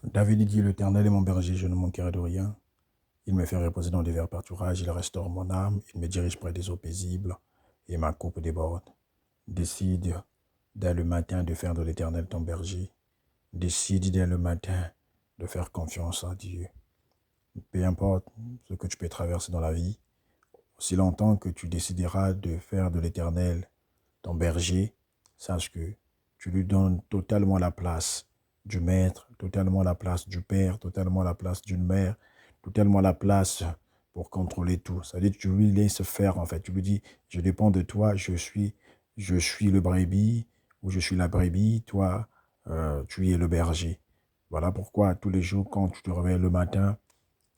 David dit, l'Éternel est mon berger, je ne manquerai de rien. Il me fait reposer dans des verts pâturages, il restaure mon âme, il me dirige près des eaux paisibles, et ma coupe déborde. Décide dès le matin de faire de l'Éternel ton berger. Décide dès le matin de faire confiance à Dieu. Peu importe ce que tu peux traverser dans la vie, aussi longtemps que tu décideras de faire de l'Éternel ton berger, sache que tu lui donnes totalement la place du maître, totalement la place du père, totalement la place d'une mère, totalement la place pour contrôler tout. Ça veut dire que tu lui laisses faire en fait. Tu lui dis, je dépends de toi, je suis le brebis ou je suis la brebis, toi, tu es le berger. Voilà pourquoi tous les jours, quand tu te réveilles le matin,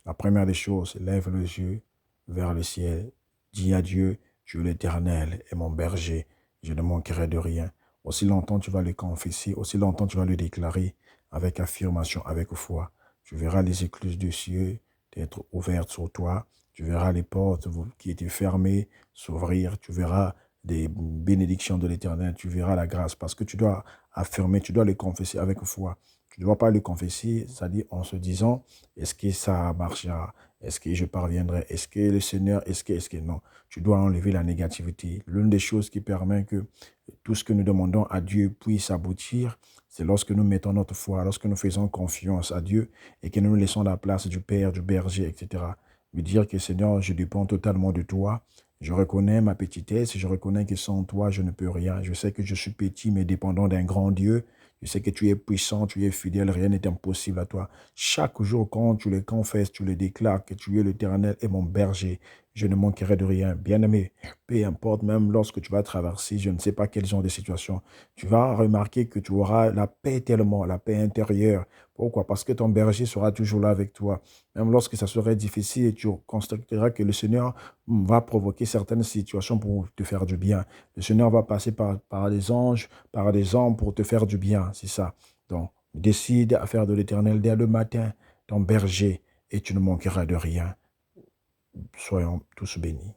la première des choses, lève les yeux vers le ciel. Dis à Dieu, tu es l'Éternel et mon berger, je ne manquerai de rien. Aussi longtemps tu vas le confesser, aussi longtemps tu vas le déclarer avec affirmation, avec foi. Tu verras les écluses du ciel être ouvertes sur toi. Tu verras les portes qui étaient fermées s'ouvrir. Tu verras des bénédictions de l'Éternel. Tu verras la grâce parce que tu dois affirmer, tu dois le confesser avec foi. Tu ne dois pas le confesser, c'est-à-dire en se disant, est-ce que ça marchera? Est-ce que je parviendrai? Est-ce que le Seigneur, est-ce que non? Tu dois enlever la négativité. L'une des choses qui permet que tout ce que nous demandons à Dieu puisse aboutir, c'est lorsque nous mettons notre foi, lorsque nous faisons confiance à Dieu et que nous nous laissons la place du Père, du berger, etc. Lui dire que Seigneur, je dépends totalement de toi. Je reconnais ma petitesse, je reconnais que sans toi, je ne peux rien. Je sais que je suis petit, mais dépendant d'un grand Dieu. Je sais que tu es puissant, tu es fidèle, rien n'est impossible à toi. Chaque jour, quand tu le confesses, tu le déclares que tu es l'Éternel et mon berger, je ne manquerai de rien. Bien-aimé, peu importe, même lorsque tu vas traverser, je ne sais pas quelles sont les situations, tu vas remarquer que tu auras la paix tellement, la paix intérieure. Pourquoi? Parce que ton berger sera toujours là avec toi. Même lorsque ça serait difficile, tu constateras que le Seigneur va provoquer certaines situations pour te faire du bien. Le Seigneur va passer par des anges, par des hommes pour te faire du bien, c'est ça. Donc, décide à faire de l'Éternel dès le matin ton berger et tu ne manqueras de rien. Soyons tous bénis.